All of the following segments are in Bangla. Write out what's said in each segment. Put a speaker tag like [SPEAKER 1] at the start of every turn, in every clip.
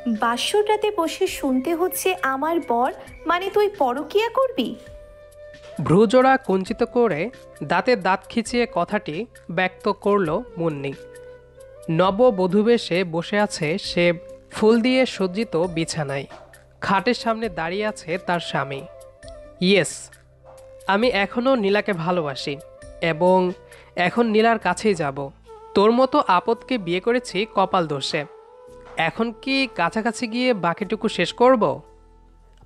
[SPEAKER 1] বাসর রাতে বসে শুনতে হচ্ছে আমার বর মানে তুই পরকীয়া করবি?
[SPEAKER 2] ভ্রুজোড়া কুঞ্চিত করে দাঁতে দাঁত খিচিয়ে কথাটি ব্যক্ত করল মুন্নি। নববধূবেশে বসে আছে সে ফুল দিয়ে সজ্জিত বিছানায়। খাটের সামনে দাঁড়িয়ে আছে তার স্বামী। ইয়েস, আমি এখনও নীলাকে ভালোবাসি এবং এখন নীলার কাছেই যাব। তোর মতো আপদকে বিয়ে করেছি কপাল দোষে। এখন কি কাছাকাছি গিয়ে বাকিটুকু শেষ করব?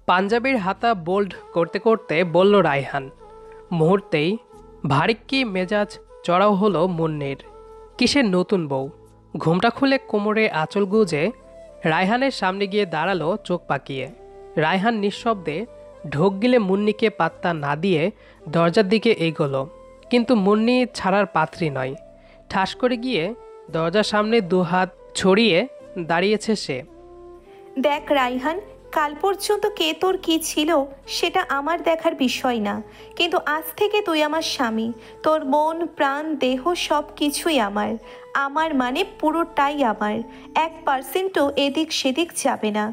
[SPEAKER 2] পাঞ্জাবির হাতা বোল্ড করতে করতে বলল রায়হান। মুহূর্তেই ভারিক্কি মেজাজ চড়াও হলো মুন্নির। কিসের নতুন বউ? ঘুমটা খুলে কোমরে আঁচল গুজে রায়হানের সামনে গিয়ে দাঁড়ালো চোখ পাকিয়ে। রায়হান নিঃশব্দে ঢোক গিলে মুন্নিকে পাত্তা না দিয়ে দরজার দিকে এগোলো, কিন্তু মুন্নি ছাড়ার পাত্রী নয়। ঠাস করে গিয়ে দরজার সামনে দুহাত ছড়িয়ে দাঁড়িয়েছে সে।
[SPEAKER 1] দেখ রাইহান, কাল পর্যন্ত কে তোর কি ছিল সেটা আমার দেখার বিষয় না, কিন্তু আজ থেকে তুই আমার স্বামী। তোর মন প্রাণ দেহ সব কিছুই আমার। আমার মানে পুরোটাই আমার। 1%ও এদিক সেদিক যাবে না।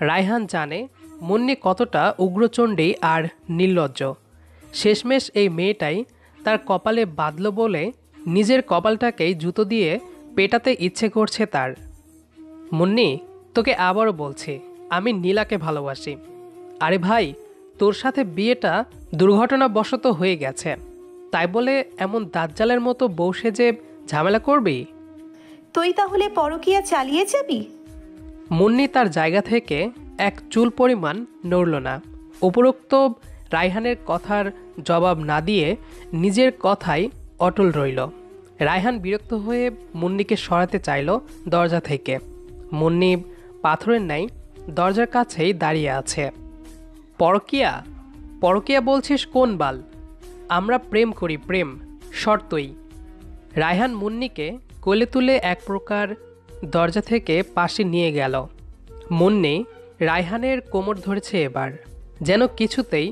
[SPEAKER 2] রায়হান জানে মুন্নি কতটা উগ্রচণ্ডী আর নির্লজ্জ। শেষমেশ এই মেয়েটাই তার কপালে বাঁধল বলে নিজের কপালটাকেই জুতো দিয়ে পেটাতে ইচ্ছে করছে তার। মুন্নি, তোকে আবারও বলছি, আমি নীলাকে ভালোবাসি। আরে ভাই, তোর সাথে বিয়েটা দুর্ঘটনাবশত হয়ে গেছে, তাই বলে এমন দাজ্জালের মতো বউ সেজে ঝামেলা করবি?
[SPEAKER 1] তুই তাহলে পরকীয়া চালিয়ে যাবি?
[SPEAKER 2] মুন্নি তার জায়গা থেকে এক চুল পরিমাণ নড়ল না। উপরোক্ত রায়হানের কথার জবাব না দিয়ে নিজের কথাই অটল রইল। রায়হান বিরক্ত হয়ে মুন্নিকে সরাতে চাইল দরজা থেকে। মুন্নি পাথরের ন্যায় দরজার কাছেই দাঁড়িয়ে আছে। পরকীয়া পরকীয়া বলছিস কোন বাল? আমরা প্রেম করি, প্রেম শর্তই। রায়হান মুন্নিকে কোলে তুলে এক প্রকার দরজা থেকে পাশে নিয়ে গেল। মুন্নি রায়হানের কোমর ধরেছে এবার, যেন কিছুতেই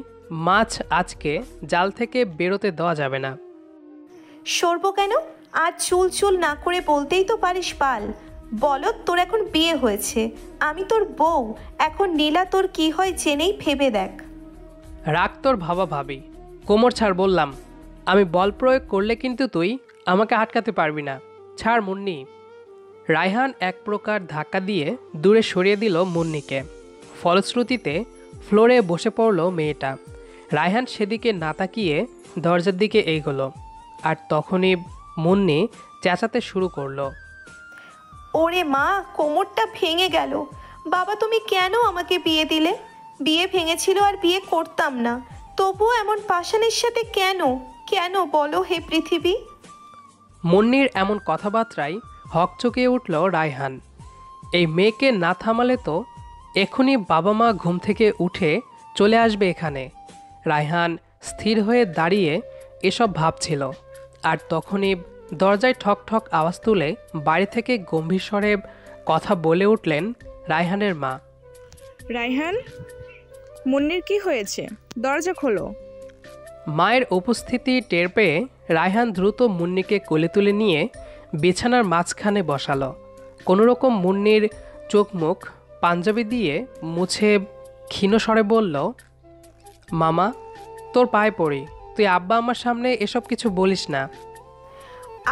[SPEAKER 2] মাছ আজকে জাল থেকে বেরোতে দেওয়া যাবে না।
[SPEAKER 1] সরব কেন? আজ চুল চুল না করে বলতেই তো পারিস পাল। বলো, তোর এখন বিয়ে হয়েছে, আমি তোর বউ। এখন নীলা তোর কি হয় জেনেই ভেবে দেখ।
[SPEAKER 2] রাগ তোর ভাবা ভাবি, কোমর ছাড় বললাম। আমি বল প্রয়োগ করলে কিন্তু তুই আমাকে আটকাতে পারবি না। ছাড় মুন্নি। রায়হান এক প্রকার ধাক্কা দিয়ে দূরে সরিয়ে দিল মুন্নিকে। ফলশ্রুতিতে ফ্লোরে বসে পড়ল মেয়েটা। রায়হান সেদিকে না তাকিয়ে দরজার দিকে এগোলো, আর তখনই মুন্নি চেঁচাতে শুরু করলো।
[SPEAKER 1] ওরে মা, কোমরটা ভেঙে গেল। বাবা, তুমি কেন আমাকে বিয়ে দিলে? বিয়ে ভেঙেছিল আর বিয়ে করতাম না, তবুও এমন পাষাণের সাথে কেন? কেন বলো হে পৃথিবী?
[SPEAKER 2] মুন্নির এমন কথাবার্তায় হকচকিয়ে উঠল রায়হান। এই মেয়েকে না থামালে তো এখনই বাবা মা ঘুম থেকে উঠে চলে আসবে এখানে। রায়হান স্থির হয়ে দাঁড়িয়ে এসব ভাবছিল, আর তখনই দরজায় ঠক ঠক আওয়াজ তুলে বাড়ি থেকে গম্ভীর স্বরে কথা বলে উঠলেন রায়হানের মা।
[SPEAKER 3] রায়হান, মুন্নির কি হয়েছে? দরজা খোলো।
[SPEAKER 2] মায়ের উপস্থিতি টের পেয়ে রায়হান দ্রুত মুন্নিকে কোলে তুলে নিয়ে বিছানার মাঝখানে বসালো। কোনোরকম মুন্নির চোখ মুখ পাঞ্জাবি দিয়ে মুছে ক্ষীণ স্বরে বলল, মামা, তোর পায়ে পড়ি, তুই আব্বা আমার সামনে এসব কিছু বলিস না।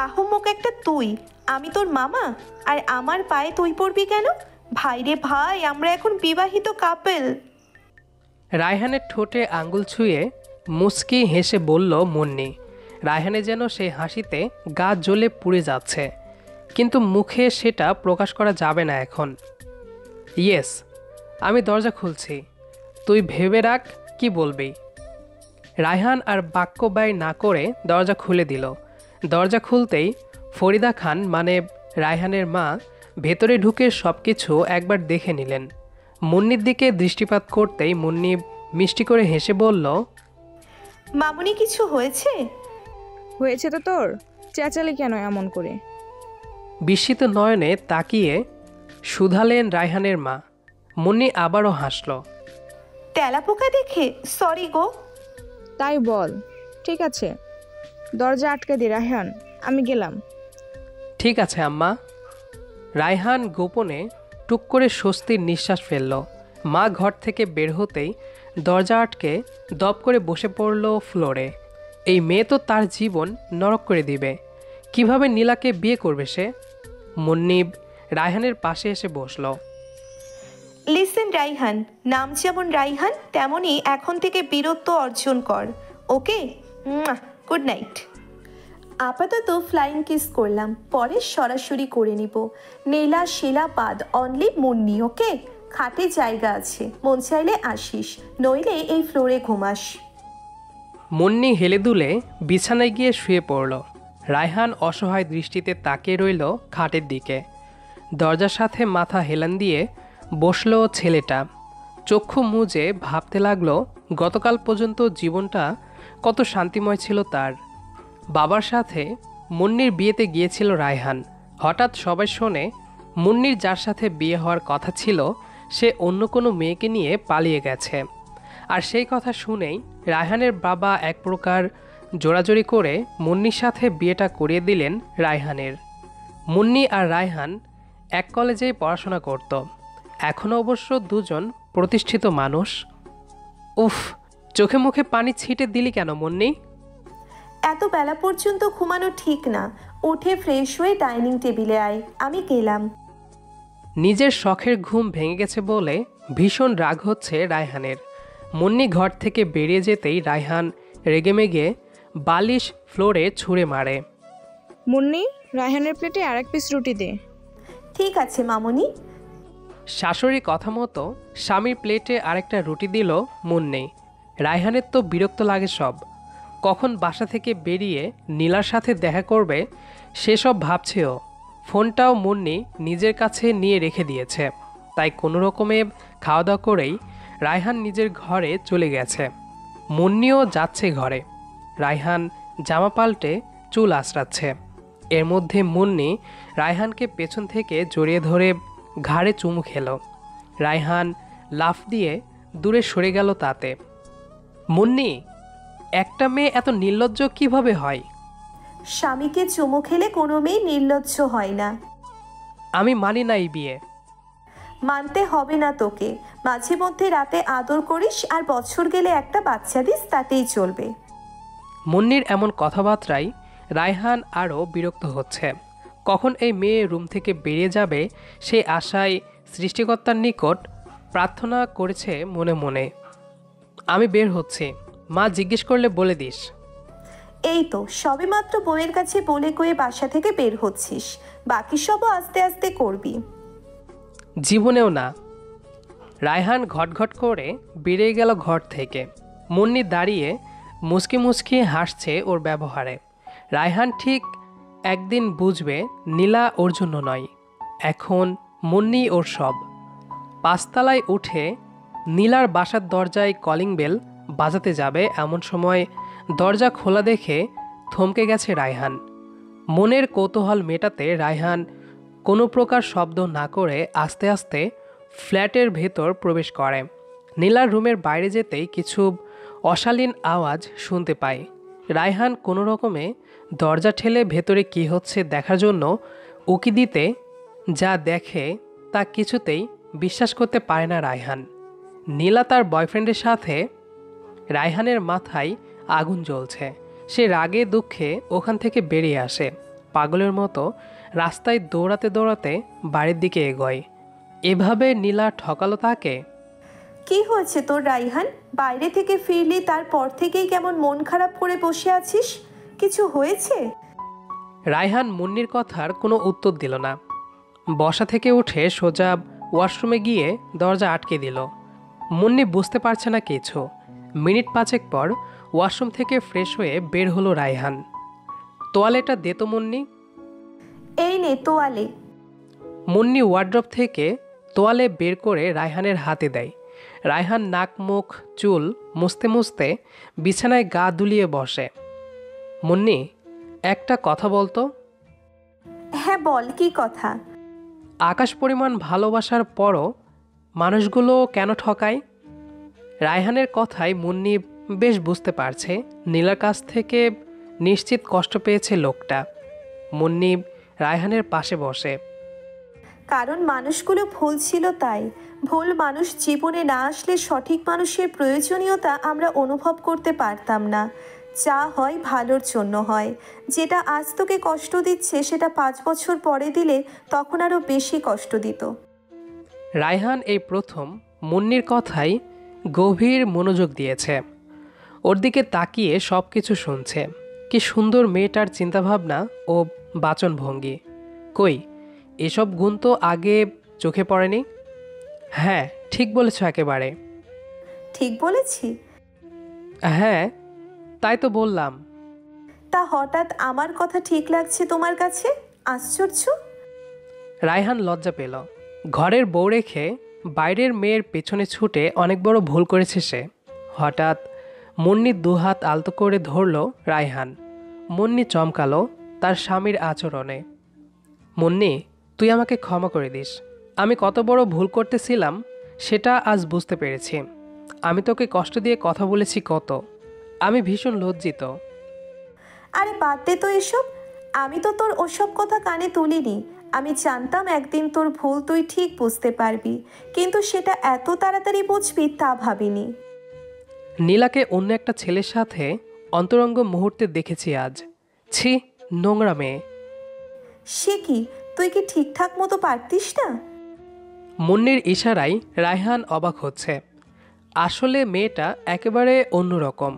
[SPEAKER 1] আহম্মক একটা তুই! আমি তোর মামা, আর আমার পায়ে তুই পড়বি কেন? ভাই রে ভাই, আমরা এখন বিবাহিত কাপেল।
[SPEAKER 2] রায়হানের ঠোঁটে আঙ্গুল ছুঁয়ে মুচকি হেসে বলল মুন্নি। রায়হানে যেন সেই হাসিতে গা জ্বলে পুড়ে যাচ্ছে, কিন্তু মুখে সেটা প্রকাশ করা যাবে না এখন। ইয়েস, আমি দরজা খুলছি, তুই ভেবে রাখ কি বলবি। রায়হান আর বাক্য ব্যয় না করে দরজা খুলে দিল। দরজা খুলতেই ফরিদা খান মানে রায়হানের মা ভেতরে ঢুকে সব কিছু একবার দেখে নিলেন। মুন্নির দিকে দৃষ্টিপাত করতেই মুন্নি মিষ্টি করে হেসে বলল,
[SPEAKER 1] মামুনি, কিছু হয়েছে?
[SPEAKER 3] হয়েছে তো তোর, চেঁচালি কেন এমন করে?
[SPEAKER 2] বিস্মিত নয়নে তাকিয়ে শুধালেন রায়হানের মা। মুন্নি আবারও হাসল।
[SPEAKER 1] তেলাপোকা দেখে সরি গো।
[SPEAKER 3] তাই বল। ঠিক আছে, দরজা আটকে দি রায়হান, আমি গেলাম।
[SPEAKER 2] ঠিক আছে আম্মা। রায়হান গোপনে টুক করে স্বস্তির নিঃশ্বাস ফেলল। মা ঘর থেকে বের হতেই দরজা আটকে দপ করে বসে পড়ল ফ্লোরে। এই মেয়ে তো তার জীবন নরক করে দিবে। কিভাবে নীলাকে বিয়ে করবে সে? মুন্নিব রায়হানের পাশে এসে বসল।
[SPEAKER 1] লিসেন রাইহান, নাম যেমন রাইহান তেমনই এখন থেকে বীরত্ব অর্জন কর, ওকে? Good night. আপাতত ফ্লাইং কিস করলাম, পরে সরাসরি করে নিব। নীলা শিলা বাদ, অনলি মুন্নি, ওকে? খাটে জায়গা আছে, মন চাইলে আসিস, নইলে এই ফ্লোরে ঘুমাস।
[SPEAKER 2] মুন্নি হেলে দুলে বিছানায় গিয়ে শুয়ে পড়ল। রায়হান অসহায় দৃষ্টিতে তাকিয়ে রইল খাটের দিকে। দরজার সাথে মাথা হেলান দিয়ে বসল ছেলেটা। চক্ষু মুজে ভাবতে লাগলো গতকাল পর্যন্ত জীবনটা কত শান্তিময় ছিল তার। বাবার সাথে মুন্নির বিয়েতে গিয়েছিল রায়হান। হঠাৎ সবাই শোনে মুন্নির যার সাথে বিয়ে হওয়ার কথা ছিল সে অন্য কোনো মেয়েকে নিয়ে পালিয়ে গেছে। আর সেই কথা শুনেই রায়হানের বাবা এক প্রকার জোরাজোরি করে মুন্নির সাথে বিয়েটা করিয়ে দিলেন রায়হানের। মুন্নি আর রায়হান এক কলেজেই পড়াশোনা করত। এখনও অবশ্য দুজন প্রতিষ্ঠিত মানুষ। উফ, চোখে মুখে পানি ছিটে দিলি কেন মুন্নি?
[SPEAKER 1] এত বেলা পর্যন্ত ঘুমানো ঠিক না, উঠে ফ্রেশ হয়ে ডাইনিং টেবিলে আয়, আমি গেলাম।
[SPEAKER 2] নিজের শখের ঘুম ভেঙে গেছে বলে ভীষণ রাগ হচ্ছে রায়হানের। মুন্নি ঘর থেকে বেরিয়ে যেতেই রায়হান রেগেমেগে বালিশ ফ্লোরে ছুঁড়ে মারে।
[SPEAKER 3] মুন্নি, রায়হানের প্লেটে আর এক পিস রুটি দে।
[SPEAKER 1] ঠিক আছে মামুনি।
[SPEAKER 2] শাশুড়ির কথা মতো স্বামীর প্লেটে আরেকটা রুটি দিল মুন্নি। রায়হানের তো বিরক্ত লাগে সব। কখন বাসা থেকে বেরিয়ে নীলার সাথে দেখা করবে সেসব ভাবছেও। ফোনটাও মুন্নি নিজের কাছে নিয়ে রেখে দিয়েছে। তাই কোনো রকমে খাওয়া দাওয়া করেই রায়হান নিজের ঘরে চলে গেছে। মুন্নিও যাচ্ছে ঘরে। রায়হান জামা পাল্টে চুল আঁচড়াচ্ছে। এর মধ্যে মুন্নি রায়হানকে পেছন থেকে জড়িয়ে ধরে ঘাড়ে চুমু খেল। রায়হান লাফ দিয়ে দূরে সরে গেল তাতে। মুন্নি, একটা মেয়ে এত নির্লজ্জ কিভাবে হয়?
[SPEAKER 1] স্বামীকে চুমু খেলে কোনো মেয়ে নির্লজ্জ হয় না।
[SPEAKER 2] আমি মানি না এই বিয়ে।
[SPEAKER 1] মানতে হবে না তোকে। মাঝে মধ্যে রাতে আদর করিস আর বছর গেলে একটা বাচ্চা দিস, তাতেই চলবে।
[SPEAKER 2] মুন্নির এমন কথাবার্তায় রায়হান আরও বিরক্ত হচ্ছে। কখন এই মেয়ে রুম থেকে বেরিয়ে যাবে সেই আশায় সৃষ্টিকর্তার নিকট প্রার্থনা করেছে মনে মনে। আমি বের হচ্ছি, মা জিজ্ঞেস করলে বলে দিস।
[SPEAKER 1] এই তো সবে মাত্র বউয়ের কাছে বলে কয়ে বাসা থেকে বের হচ্ছিস, বাকি সবও আস্তে আস্তে করবি।
[SPEAKER 2] জীবনেও না। রায়হান ঘটঘট করে বেরিয়ে গেল ঘর থেকে। মুন্নি দাঁড়িয়ে মুচকি মুচকি হাসছে ওর ব্যবহারে। রায়হান ঠিক একদিন বুঝবে নীলা ওর জন্য নয়, এখন মুন্নি ওর সব। পাঁচতলায় উঠে নীলার বাসার দরজায় কলিং বেল বাজাতে যাবে এমন সময় দরজা খোলা দেখে থমকে গেছে রায়হান। মনের কৌতূহল মেটাতে রায়হান কোনো প্রকার শব্দ না করে আস্তে আস্তে ফ্ল্যাটের ভেতর প্রবেশ করে। নীলার রুমের বাইরে যেতেই কিছু অশালীন আওয়াজ শুনতে পায়। রায়হান কোনো রকমে দরজা ঠেলে ভেতরে কী হচ্ছে দেখার জন্য উকি দিতে যা দেখে তা কিছুতেই বিশ্বাস করতে পারে না রায়হান। নীলা তার বয়ফ্রেন্ডের সাথে। রায়হানের মাথায় আগুন জ্বলছে। সে রাগে দুঃখে ওখান থেকে বেরিয়ে আসে। পাগলের মতো রাস্তায় দৌড়াতে দৌড়াতে বাড়ির দিকে এগোয়। এভাবে নীলা ঠকালো তাকে।
[SPEAKER 1] কি হয়েছে তোর রাইহান? বাইরে থেকে ফিরলি, তারপর থেকেই কেমন মন খারাপ করে বসে আছিস? কিছু হয়েছে?
[SPEAKER 2] রায়হান মুন্নির কথার কোনো উত্তর দিল না। বসা থেকে উঠে সোজা ওয়াশরুমে গিয়ে দরজা আটকে দিল। মুন্নি বুঝতে পারছে না কিছু। মিনিট পাঁচেক পর ওয়াশরুম থেকে ফ্রেশ হয়ে বের হলো রায়হান। তোয়ালেটা দে তো মুন্নি।
[SPEAKER 1] এই নে তোয়ালে।
[SPEAKER 2] মুন্নি ওয়ার্ড্রপ থেকে তোয়ালে বের করে রায়হানের হাতে দেয়। রায়হান নাক মুখ চুল মুছতে মুছতে বিছানায় গা দুলিয়ে বসে। মুন্নি, একটা কথা বলতো।
[SPEAKER 1] হ্যাঁ বল, কি কথা?
[SPEAKER 2] আকাশ পরিমাণ ভালোবাসার পরও মানুষগুলো কেন ঠকায়? রায়হানের কথায় মুন্নি বেশ বুঝতে পারছে নীলার কাছ থেকে নিশ্চিত কষ্ট পেয়েছে লোকটা। মুন্নি রায়হানের পাশে বসে।
[SPEAKER 1] কারণ মানুষগুলো ভুল ছিল তাই। ভুল মানুষ জীবনে না আসলে সঠিক মানুষের প্রয়োজনীয়তা আমরা অনুভব করতে পারতাম না। যা হয় ভালোর জন্য হয়। যেটা আজ তোকে কষ্ট দিচ্ছে সেটা 5 বছর পরে দিলে তখন আরও বেশি কষ্ট দিত।
[SPEAKER 2] রায়হান এই প্রথম মুন্নির কথায় গভীর মনোযোগ দিয়েছে। ওর দিকে তাকিয়ে সব কিছু শুনছে। কি সুন্দর মেয়েটার চিন্তাভাবনা ও বাচনভঙ্গি। কই, এসব গুণ তো আগে চোখে পড়েনি। হ্যাঁ, ঠিক বলেছ একেবারে।
[SPEAKER 1] ঠিক বলেছি?
[SPEAKER 2] হ্যাঁ, তাই তো বললাম।
[SPEAKER 1] তা হঠাৎ আমার কথা ঠিক লাগছে তোমার কাছে? আশ্চর্য।
[SPEAKER 2] রায়হান লজ্জা পেল। ঘরের বউ রেখে বাইরের মেয়ের পেছনে ছুটে অনেক বড় ভুল করেছে সে। হঠাৎ মুন্নির দুহাত আলতো করে ধরল রায়হান। মুন্নি চমকালো তার স্বামীর আচরণে। মুন্নি, তুই আমাকে ক্ষমা করে দিস। আমি কত বড় ভুল করতেছিলাম সেটা আজ বুঝতে পেরেছি। আমি তোকে কষ্ট দিয়ে কথা বলেছি কত। আমি ভীষণ লজ্জিত।
[SPEAKER 1] আরে বাদ দে তো এসব। আমি তো তোর ওসব কথা কানে তুলিনি। আমি জানতাম একদিন তোর ভুল তুই ঠিক বুঝতে পারবি, কিন্তু সেটা এত তাড়াতাড়ি বুঝবি তা ভাবিনি।
[SPEAKER 2] নীলাকে অন্য একটা ছেলের সাথে অন্তরঙ্গ মুহূর্তে দেখেছি আজ। ছি, নোংরা মেয়ে।
[SPEAKER 1] সে কি, তুই কি ঠিকঠাক মতো পারতিস না?
[SPEAKER 2] মুন্নির ইশারায় রায়হান অবাক হচ্ছে। আসলে মেয়েটা একেবারে অন্যরকম।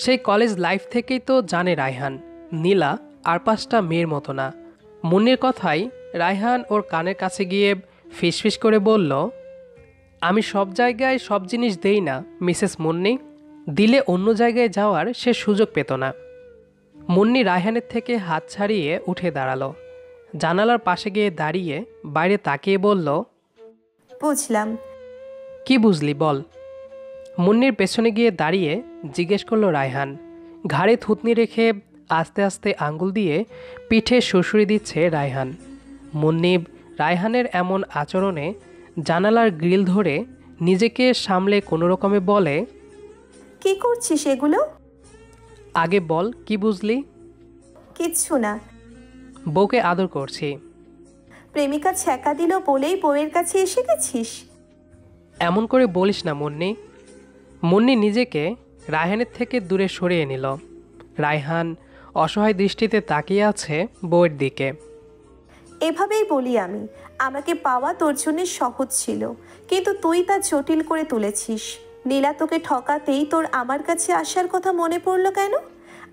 [SPEAKER 2] সেই কলেজ লাইফ থেকেই তো জানে রায়হান নীলা আর 5টা মেয়ের মতো না। মুন্নির কথাই রায়হান ওর কানের কাছে গিয়ে ফিসফিস করে বলল, আমি সব জায়গায় সব জিনিস দেই না মিসেস মুন্নি। দিলে অন্য জায়গায় যাওয়ার সে সুযোগ পেত না। মুন্নি রায়হানের থেকে হাত ছাড়িয়ে উঠে দাঁড়ালো। জানালার পাশে গিয়ে দাঁড়িয়ে বাইরে তাকিয়ে বলল,
[SPEAKER 1] বুঝলাম।
[SPEAKER 2] কি বুঝলি বল? মুন্নির পেছনে গিয়ে দাঁড়িয়ে জিজ্ঞেস করলো রায়হান। ঘাড়ে থুতনি রেখে আস্তে আস্তে আঙ্গুল দিয়ে পিঠে শুশুরি দিচ্ছে রায়হান। মুন্নিব রায়হানের এমন আচরণে জানালার গ্রিল ধরে নিজেকে সামলে কোনো রকমে বলে,
[SPEAKER 1] কি করছিস এগুলো?
[SPEAKER 2] আগে বল কি বুঝলি?
[SPEAKER 1] কিচ্ছু না।
[SPEAKER 2] বউকে আদর করছি।
[SPEAKER 1] প্রেমিকা ছ্যাঁকা দিল বলেই বউয়ের কাছে এসে গেছিস?
[SPEAKER 2] এমন করে বলিস না মুন্নি। মুন্নি নিজেকে রায়হানের থেকে দূরে সরিয়ে নিল। রায়হান অসহায় দৃষ্টিতে তাকিয়ে আছে বউয়ের দিকে।
[SPEAKER 1] এভাবেই বলি আমি। আমাকে পাওয়া তোর জন্য সহজ ছিল, কিন্তু তুই তা জটিল করে তুলেছিস। নীলা তোকে ঠকাতেই তোর আমার কাছে আসার কথা মনে পড়লো কেন?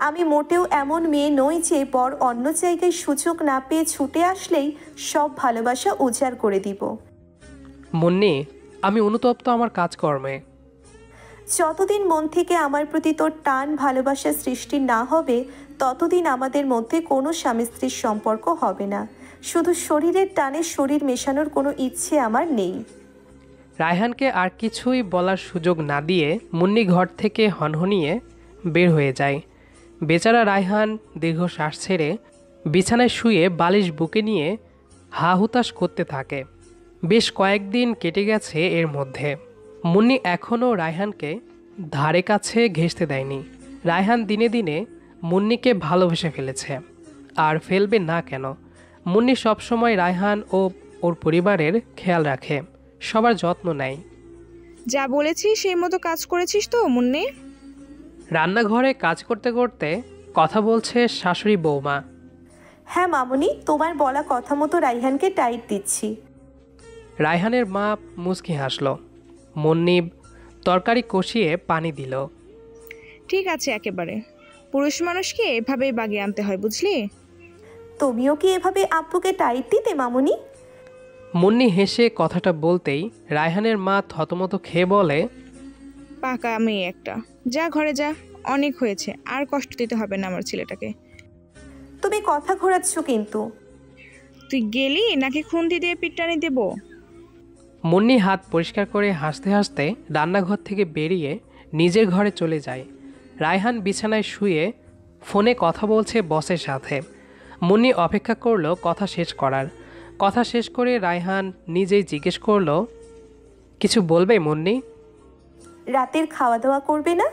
[SPEAKER 1] আমি মোটেও এমন মেয়ে নই যে বর অন্য জায়গায় সুযোগ না পেয়ে ছুটে আসলেই সব ভালোবাসা উজাড় করে দিব।
[SPEAKER 2] মুন্নি, আমি অনুতপ্ত আমার কাজকর্মে।
[SPEAKER 1] যতদিন মন থেকে আমার প্রতি তোর টান ভালোবাসা সৃষ্টি না হবে ততদিন আমাদের মধ্যে কোনো স্বামী স্ত্রীর সম্পর্ক হবে না। শুধু শরীরের টানে শরীর মেশানোর কোনো ইচ্ছে আমার নেই।
[SPEAKER 2] রায়হানকে আর কিছুই বলার সুযোগ না দিয়ে মুন্নি ঘর থেকে হনহনিয়ে বের হয়ে যায়। বেচারা রায়হান দীর্ঘশ্বাস ছেড়ে বিছানায় শুয়ে বালিশ বুকে নিয়ে হা হুতাশ করতে থাকে। বেশ কয়েকদিন কেটে গেছে এর মধ্যে। মুন্নি এখনও রায়হানকে ধারে কাছে ঘেঁষতে দেয়নি। রায়হান দিনে দিনে মুন্নিকে ভালোবেসে ফেলেছে, আর ফেলবে না কেন। মুন্নি সবসময় রায়হান ও ওর পরিবারের খেয়াল রাখে, সবার যত্ন নেয়।
[SPEAKER 3] যা বলেছি সেই মতো কাজ করেছিস তো মুন্নি?
[SPEAKER 2] রান্নাঘরে কাজ করতে করতে কথা বলছে শাশুড়ি বৌমা।
[SPEAKER 1] হ্যাঁ মামুনি, তোমার বলা কথা মতো রাইহানকে টাইট দিচ্ছি।
[SPEAKER 2] রায়হানের মা মুচকি হাসল। মুন্নিব তরকারি কষিয়ে পানি দিল।
[SPEAKER 3] ঠিক আছে, একেবারে পুরুষ মানুষকে এভাবেই বাগিয়ে আনতে হয়, বুঝলি?
[SPEAKER 1] তুমিও কি এভাবে আব্বুকে টাইট দিতে মামুনি?
[SPEAKER 2] মুন্নি হেসে কথাটা বলতেই রায়হানের মা থতমত খেয়ে বলে,
[SPEAKER 3] পাকা মেয়ে একটা। যা ঘরে যা, অনেক হয়েছে, আর কষ্ট দিতে হবে না আমার ছেলেটাকে।
[SPEAKER 1] তুমি কথা ঘোরাচ্ছ কিন্তু।
[SPEAKER 3] তুই গেলি নাকি খুন্তি দিয়ে পিটটানি দেব?
[SPEAKER 2] মুন্নি হাত পরিষ্কার করে হাসতে হাসতে রান্নাঘর থেকে বেরিয়ে নিজের ঘরে চলে যায়। রায়হান বিছানায় শুয়ে ফোনে কথা বলছে বসের সাথে। মুন্নি অপেক্ষা করলো কথা শেষ করার। কথা শেষ করে রায়হান নিজেই জিজ্ঞেস করলো, কিছু বলবে মুন্নি?
[SPEAKER 1] রাতের খাওয়া দাওয়া করবে না?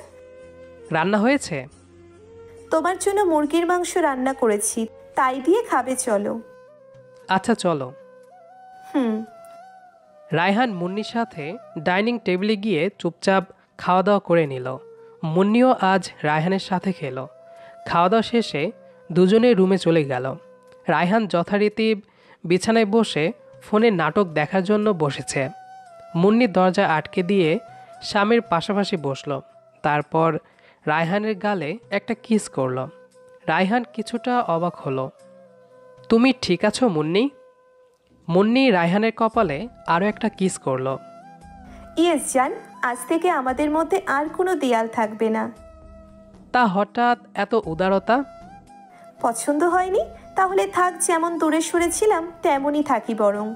[SPEAKER 2] রান্না হয়েছে?
[SPEAKER 1] তোমার জন্য মুরগির মাংস রান্না করেছি, তাই দিয়ে খাবে চলো।
[SPEAKER 2] আচ্ছা চলো।
[SPEAKER 1] হুম।
[SPEAKER 2] রায়হান মুন্নির সাথে ডাইনিং টেবিলে গিয়ে চুপচাপ খাওয়া দাওয়া করে নিল। মুন্নিও আজ রায়হানের সাথে খেলো। খাওয়া দাওয়া শেষে দুজনে রুমে চলে গেল। রায়হান যথারীতি বিছানায় বসে ফোনে নাটক দেখার জন্য বসেছে। মুন্নি দরজা আটকে দিয়ে স্বামীর পাশাপাশি বসল। তারপর রায়হানের গালে একটা কিস করল। রায়হান কিছুটা অবাক হলো। তুমি ঠিক আছো মুন্নি? মুন্নি রায়হানের কপালে আরও একটা কিস করল।
[SPEAKER 1] ইয়েস জান, আজ থেকে আমাদের মধ্যে আর কোনো দেয়াল থাকবে না।
[SPEAKER 2] তা হঠাৎ এত উদারতা?
[SPEAKER 1] পছন্দ হয়নি? তাহলে থাক, যেমন দূরে সরেছিলাম তেমনই থাকি বরং।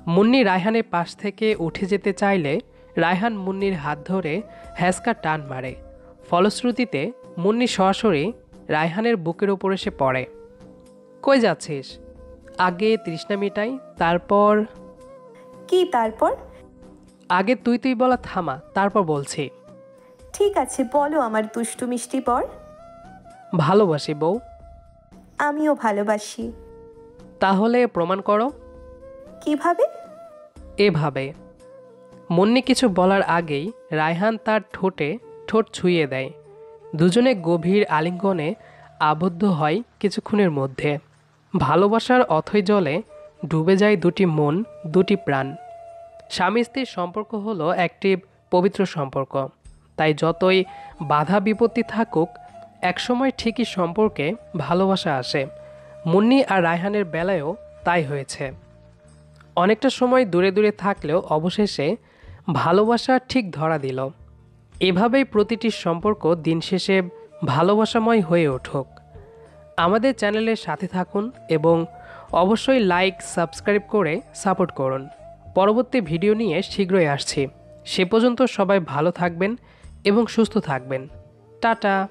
[SPEAKER 2] মুন্নি রায়হানের পাশ থেকে উঠে যেতে চাইলে রায়হান মুন্নির হাত ধরে হ্যাঁচকা টান মারে। ফলশ্রুতিতে মুন্নি সরাসরি রায়হানের বুকের ওপর এসে পড়ে। কই যাচ্ছিস? আগে তৃষ্ণা মিটাই, তারপর।
[SPEAKER 1] কি তারপর?
[SPEAKER 2] আগে তুই তুই বলা থামা, তারপর বলছি।
[SPEAKER 1] ঠিক আছে, বলো আমার দুষ্টু মিষ্টি পর।
[SPEAKER 2] ভালোবাসি বউ।
[SPEAKER 1] আমিও ভালোবাসি।
[SPEAKER 2] তাহলে প্রমাণ করো।
[SPEAKER 1] কিভাবে?
[SPEAKER 2] এভাবে। মুন্নি কিছু বলার আগেই রায়হান তার ঠোঁটে ঠোঁট ছুঁয়ে দেয়। দুজনে গভীর আলিঙ্গনে আবদ্ধ হয় কিছুক্ষণের মধ্যে। ভালোবাসার অথৈ জলে ডুবে যায় দুটি মন, দুটি প্রাণ। স্বামী স্ত্রীর সম্পর্ক হলো একটি পবিত্র সম্পর্ক। তাই যতই বাধা বিপত্তি থাকুক, একসময় ঠিকই সম্পর্কে ভালোবাসা আসে। মুন্নি আর রায়হানের বেলায়ও তাই হয়েছে। অনেকটা সময় দূরে দূরে থাকলেও অবশেষে ভালোবাসা ঠিক ধরা দিল। এভাবেই প্রতিটি সম্পর্ক দিন শেষে ভালোবাসাময় হয়ে উঠুক। আমাদের চ্যানেলের সাথে থাকুন এবং অবশ্যই লাইক সাবস্ক্রাইব করে সাপোর্ট করুন। পরবর্তী ভিডিও নিয়ে শীঘ্রই আসছি। সে পর্যন্ত সবাই ভালো থাকবেন এবং সুস্থ থাকবেন। টাটা।